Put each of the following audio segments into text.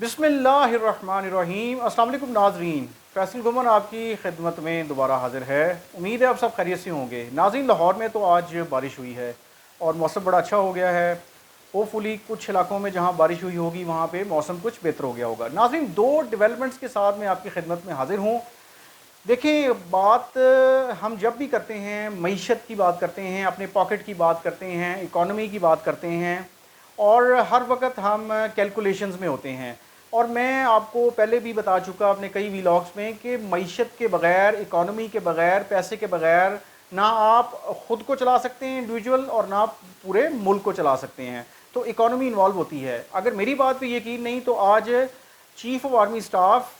बिस्मिल्लाहिर्रहमानिर्रहीम। अस्सलाम वालेकुम नाज़रीन, फैसल गुमन आपकी खिदमत में दोबारा हाजिर है। उम्मीद है आप सब खैरियत से होंगे। नाज़रीन, लाहौर में तो आज बारिश हुई है और मौसम बड़ा अच्छा हो गया है। होपफुली कुछ इलाकों में जहां बारिश हुई होगी वहां पे मौसम कुछ बेहतर हो गया होगा। नाज़रीन, दो डेवलपमेंट्स के साथ मैं आपकी खिदमत में हाजिर हूँ। देखिए, बात हम जब भी करते हैं, मईशत की बात करते हैं, अपने पॉकेट की बात करते हैं, इकॉनमी की बात करते हैं, और हर वक्त हम कैलकुलेशंस में होते हैं। और मैं आपको पहले भी बता चुका अपने कई व्लॉग्स में कि मईशत के बग़ैर, इकॉनमी के बग़ैर, पैसे के बग़ैर ना आप ख़ुद को चला सकते हैं इंडिविजुअल, और ना पूरे मुल्क को चला सकते हैं। तो इकॉनमी इन्वॉल्व होती है। अगर मेरी बात पे यकीन नहीं तो आज chief of army staff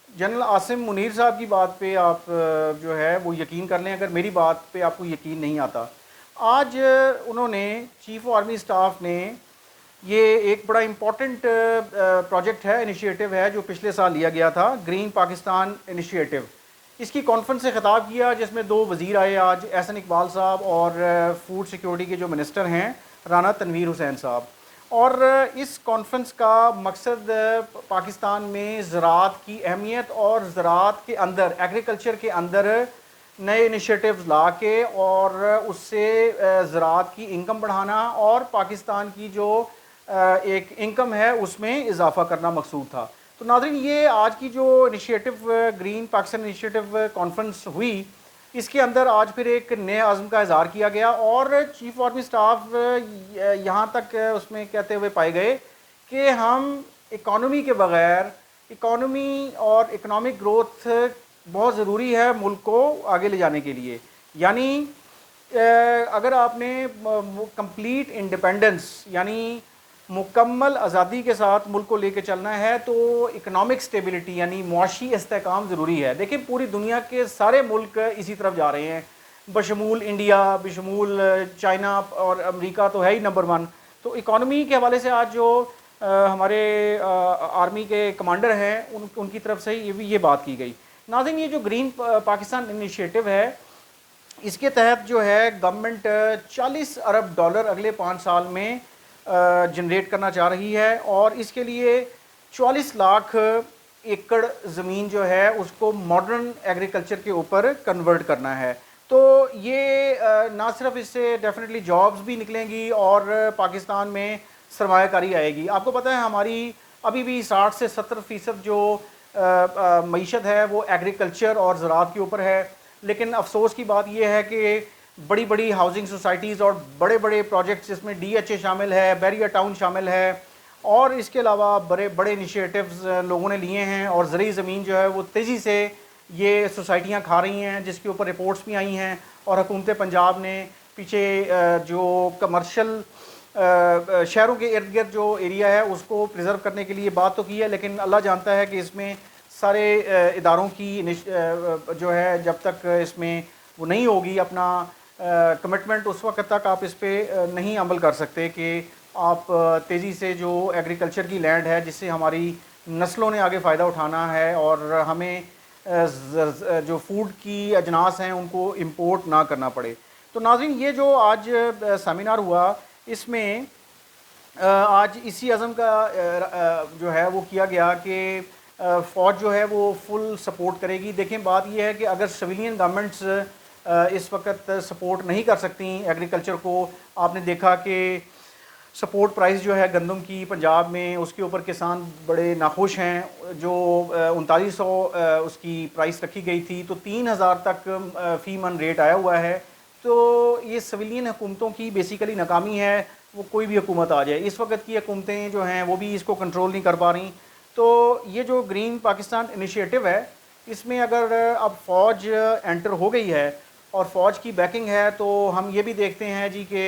general Asim Munir साहब की बात पे आप जो है वो यकीन कर लें। अगर मेरी बात पे आपको यकीन नहीं आता, आज उन्होंने चीफ़ ऑफ आर्मी स्टाफ ने ये एक बड़ा इम्पॉर्टेंट प्रोजेक्ट है, इनिशिएटिव है, जो पिछले साल लिया गया था, ग्रीन पाकिस्तान इनिशिएटिव। इसकी कॉन्फ्रेंस से ख़िताब किया जिसमें दो वज़ीर आए आज, एहसन इकबाल साहब, और फूड सिक्योरिटी के जो मिनिस्टर हैं राना तनवीर हुसैन साहब। और इस कॉन्फ्रेंस का मकसद पाकिस्तान में ज़राअत की अहमियत और ज़राअत के अंदर, एग्रीकल्चर के अंदर नए इनिशिएटिव्स ला के और उससे ज़राअत की इनकम बढ़ाना और पाकिस्तान की जो एक इनकम है उसमें इजाफ़ा करना मकसूद था। तो नाज़रीन, ये आज की जो initiative green Pakistan initiative conference हुई, इसके अंदर आज फिर एक नए आज़म का इज़हार किया गया और चीफ़ आर्मी स्टाफ यहाँ तक उसमें कहते हुए पाए गए कि हम इकॉनमी के बग़ैर, इकॉनमी और इकनॉमिक ग्रोथ बहुत ज़रूरी है मुल्क को आगे ले जाने के लिए। यानी अगर आपने कंप्लीट इंडिपेंडेंस यानी मुकम्मल आज़ादी के साथ मुल्क को लेकर चलना है तो इकनॉमिक स्टेबिलिटी यानी मुआशी इस्तेहकाम ज़रूरी है। देखिए, पूरी दुनिया के सारे मुल्क इसी तरफ जा रहे हैं, बशमूल इंडिया, बशमूल चाइना, और अमेरिका तो है ही नंबर वन। तो इकॉनमी के हवाले से आज जो हमारे आर्मी के कमांडर हैं उनकी तरफ से ये बात की गई। नाज़रीन, ये जो ग्रीन पाकिस्तान इनिशिएटिव है, इसके तहत जो है गवर्नमेंट 40 अरब डॉलर अगले 5 साल में जनरेट करना चाह रही है, और इसके लिए 44 लाख एकड़ ज़मीन जो है उसको मॉडर्न एग्रीकल्चर के ऊपर कन्वर्ट करना है। तो ये ना सिर्फ इससे डेफिनेटली जॉब्स भी निकलेंगी और पाकिस्तान में सरमायाकारी आएगी। आपको पता है हमारी अभी भी 60 से 70% जो मईशत है वो एग्रीकल्चर और ज़राअत के ऊपर है। लेकिन अफसोस की बात यह है कि बड़ी बड़ी हाउसिंग सोसाइटीज़ और बड़े बड़े प्रोजेक्ट्स, जिसमें DHA शामिल है, बैरियर टाउन शामिल है, और इसके अलावा बड़े बड़े इनिशिएटिव्स लोगों ने लिए हैं, और ज़रूरी ज़मीन जो है वो तेज़ी से ये सोसाइटियाँ खा रही हैं, जिसके ऊपर रिपोर्ट्स भी आई हैं। और हुकूमत पंजाब ने पीछे जो कमर्शल शहरों के इर्द गिर्द जो एरिया है उसको प्रिजर्व करने के लिए बात तो की है, लेकिन अल्लाह जानता है कि इसमें सारे इदारों की जो है जब तक इसमें वो नहीं होगी अपना कमिटमेंट, उस वक्त तक आप इस पर नहीं अमल कर सकते कि आप तेज़ी से जो एग्रीकल्चर की लैंड है जिससे हमारी नस्लों ने आगे फ़ायदा उठाना है और हमें जो फूड की अजनास हैं उनको इंपोर्ट ना करना पड़े। तो नाज़रीन, ये जो आज सेमिनार हुआ, इसमें आज इसी अज़म का जो है वो किया गया कि फ़ौज जो है वो फुल सपोर्ट करेगी। देखें, बात ये है कि अगर सिविलियन गवर्नमेंट्स इस वक्त सपोर्ट नहीं कर सकती एग्रीकल्चर को, आपने देखा कि सपोर्ट प्राइस जो है गंदम की पंजाब में, उसके ऊपर किसान बड़े नाखुश हैं। जो 3900 उसकी प्राइस रखी गई थी, तो 3000 तक फ़ी मन रेट आया हुआ है। तो ये सिविलियन हुकूमतों की बेसिकली नाकामी है, वो कोई भी हुकूमत आ जाए। इस वक्त की हुकूमतें जो हैं वो भी इसको कंट्रोल नहीं कर पा रही। तो ये जो ग्रीन पाकिस्तान इनिशिएटिव है, इसमें अगर अब फ़ौज एंटर हो गई है और फ़ौज की बैकिंग है, तो हम ये भी देखते हैं जी कि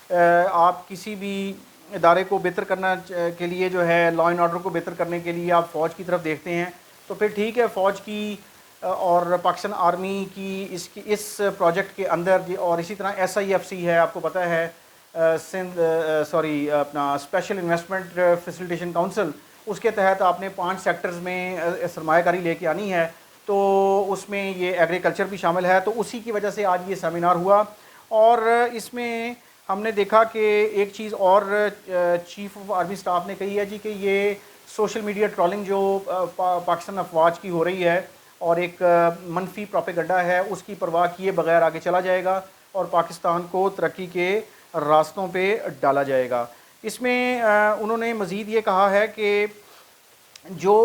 आप किसी भी इदारे को बेहतर करना के लिए जो है, लॉ एंड ऑर्डर को बेहतर करने के लिए आप फ़ौज की तरफ देखते हैं, तो फिर ठीक है, फ़ौज की और पाकिस्तान आर्मी की इस प्रोजेक्ट के अंदर, और इसी तरह SIFC है, आपको पता है, अपना स्पेशल इन्वेस्टमेंट फैसिलिटेशन काउंसिल, उसके तहत आपने 5 सेक्टर्स में सरमायाकारी लेके आनी है, तो उसमें ये एग्रीकल्चर भी शामिल है। तो उसी की वजह से आज ये सेमिनार हुआ, और इसमें हमने देखा कि एक चीज़ और चीफ़ ऑफ आर्मी स्टाफ ने कही है जी कि ये سوشل میڈیا ٹرولنگ جو پاکستان افواج کی ہو رہی ہے اور ایک منفی پروپیگنڈا ہے، اس کی پرواہ کیے بغیر آگے چلا جائے گا اور پاکستان کو ترقی کے راستوں پہ ڈالا جائے گا۔ اس میں انہوں نے مزید یہ کہا ہے کہ جو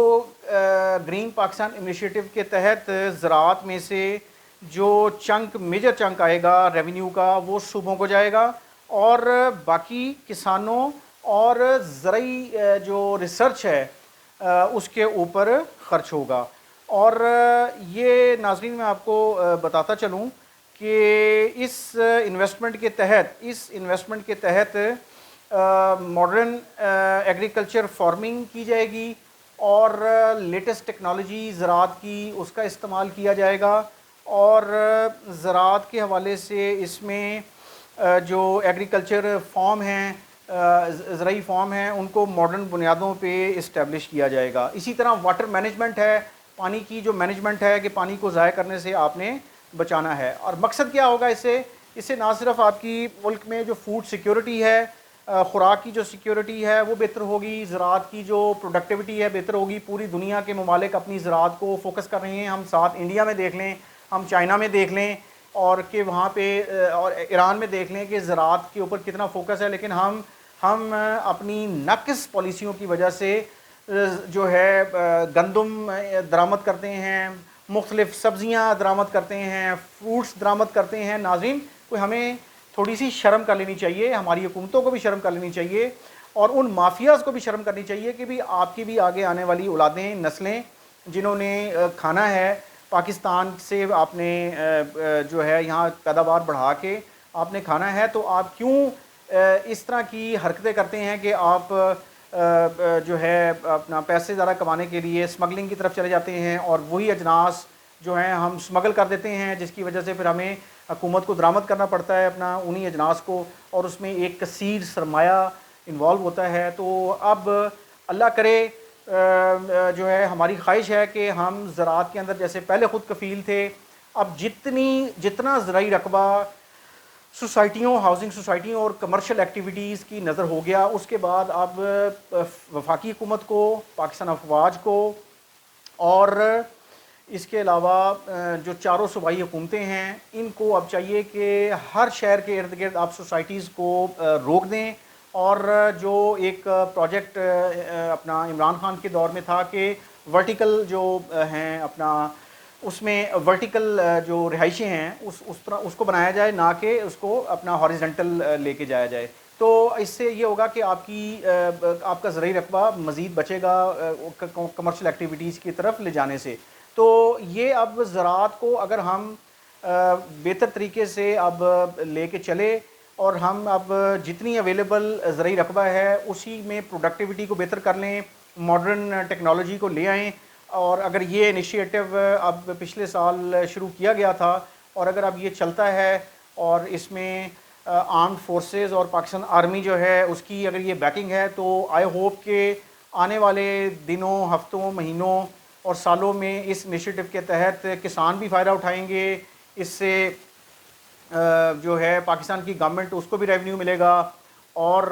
گرین پاکستان انیشیٹو کے تحت زراعت میں سے جو میجر چنک آئے گا ریونیو کا، وہ صوبوں کو جائے گا اور باقی کسانوں اور زرعی جو ریسرچ ہے اس کے اوپر خرچ ہوگا۔ اور یہ ناظرین میں آپ کو بتاتا چلوں کہ اس انویسٹمنٹ کے تحت ماڈرن ایگریکلچر فارمنگ کی جائے گی اور لیٹسٹ ٹیکنالوجی زراعت کی اس کا استعمال کیا جائے گا، اور زراعت کے حوالے سے اس میں جو ایگریکلچر فارم ہیں، زرعی فارم ہیں، ان کو ماڈرن بنیادوں پہ اسٹیبلش کیا جائے گا۔ اسی طرح واٹر مینجمنٹ ہے، پانی کی جو مینجمنٹ ہے کہ پانی کو ضائع کرنے سے آپ نے بچانا ہے۔ اور مقصد کیا ہوگا اس سے نہ صرف آپ کی ملک میں جو فوڈ سیکیورٹی ہے، خوراک کی جو سیکیورٹی ہے وہ بہتر ہوگی، زراعت کی جو پروڈکٹیوٹی ہے بہتر ہوگی۔ پوری دنیا کے ممالک اپنی زراعت کو فوکس کر رہے ہیں، ہم ساتھ انڈیا میں دیکھ لیں، ہم چائنا میں دیکھ لیں، اور کہ وہاں پہ اور ایران میں دیکھ لیں کہ زراعت کے اوپر کتنا فوکس ہے، لیکن ہم اپنی ناقص پالیسیوں کی وجہ سے جو ہے گندم درآمد کرتے ہیں، مختلف سبزیاں درآمد کرتے ہیں، فروٹس درآمد کرتے ہیں۔ ناظرین، کوئی ہمیں تھوڑی سی شرم کر لینی چاہیے، ہماری حکومتوں کو بھی شرم کر لینی چاہیے اور ان مافیاز کو بھی شرم کرنی چاہیے کہ بھی آپ کی بھی آگے آنے والی اولادیں، نسلیں جنہوں نے کھانا ہے پاکستان سے، آپ نے جو ہے یہاں پیداوار بڑھا کے آپ نے کھانا ہے، تو آپ کیوں اس طرح کی حرکتیں کرتے ہیں کہ آپ جو ہے اپنا پیسے زیادہ کمانے کے لیے اسمگلنگ کی طرف چلے جاتے ہیں اور وہی اجناس جو ہیں ہم اسمگل کر دیتے ہیں، جس کی وجہ سے پھر ہمیں حکومت کو درآمد کرنا پڑتا ہے اپنا انہی اجناس کو، اور اس میں ایک کثیر سرمایہ انوالو ہوتا ہے۔ تو اب اللہ کرے جو ہے ہماری خواہش ہے کہ ہم زراعت کے اندر جیسے پہلے خود کفیل تھے، اب جتنا زرعی رقبہ سوسائٹیوں، ہاؤسنگ سوسائٹیوں اور کمرشل ایکٹیویٹیز کی نظر ہو گیا، اس کے بعد اب وفاقی حکومت کو، پاکستان افواج کو اور اس کے علاوہ جو چاروں صوبائی حکومتیں ہیں، ان کو اب چاہیے کہ ہر شہر کے ارد گرد آپ سوسائٹیز کو روک دیں، اور جو ایک پروجیکٹ اپنا عمران خان کے دور میں تھا کہ ورٹیکل جو ہیں اپنا، اس میں ورٹیکل جو رہائشیں ہیں اس کو بنایا جائے، نہ کہ اس کو اپنا ہاریزنٹل لے کے جایا جائے۔ تو اس سے یہ ہوگا کہ آپ کا زرعی رقبہ مزید بچے گا کمرشل ایکٹیویٹیز کی طرف لے جانے سے۔ تو یہ اب زراعت کو اگر ہم بہتر طریقے سے اب لے کے چلے اور ہم اب جتنی اویلیبل زرعی رقبہ ہے اسی میں پروڈکٹیوٹی کو بہتر کر لیں، ماڈرن ٹیکنالوجی کو لے آئیں، اور اگر یہ انیشیٹو اب پچھلے سال شروع کیا گیا تھا اور اگر اب یہ چلتا ہے اور اس میں آرمڈ فورسز اور پاکستان آرمی جو ہے اس کی اگر یہ بیکنگ ہے، تو آئی ہوپ کہ آنے والے دنوں، ہفتوں، مہینوں اور سالوں میں اس انیشیٹو کے تحت کسان بھی فائدہ اٹھائیں گے، اس سے جو ہے پاکستان کی گورنمنٹ اس کو بھی ریونیو ملے گا، اور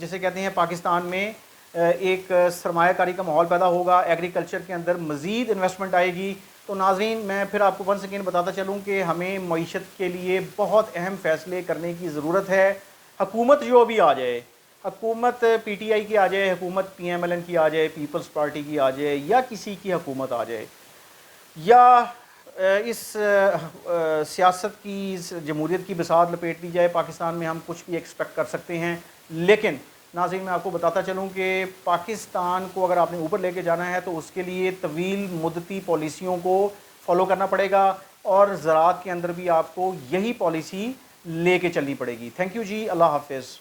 جسے کہتے ہیں پاکستان میں ایک سرمایہ کاری کا ماحول پیدا ہوگا، ایگریکلچر کے اندر مزید انویسٹمنٹ آئے گی۔ تو ناظرین، میں پھر آپ کو ونس اگین بتاتا چلوں کہ ہمیں معیشت کے لیے بہت اہم فیصلے کرنے کی ضرورت ہے۔ حکومت جو بھی آ جائے، حکومت پی ٹی آئی کی آ جائے، حکومت پی ایم ایل این کی آ جائے، پیپلز پارٹی کی آ جائے، یا کسی کی حکومت آ جائے، یا اس سیاست کی، اس جمہوریت کی بساط لپیٹ دی جائے پاکستان میں، ہم کچھ بھی ایکسپیکٹ کر سکتے ہیں۔ لیکن ناظرین، میں آپ کو بتاتا چلوں کہ پاکستان کو اگر آپ نے اوپر لے کے جانا ہے تو اس کے لیے طویل مدتی پالیسیوں کو فالو کرنا پڑے گا، اور زراعت کے اندر بھی آپ کو یہی پالیسی لے کے چلنی پڑے گی۔ تھینک یو جی، اللہ حافظ۔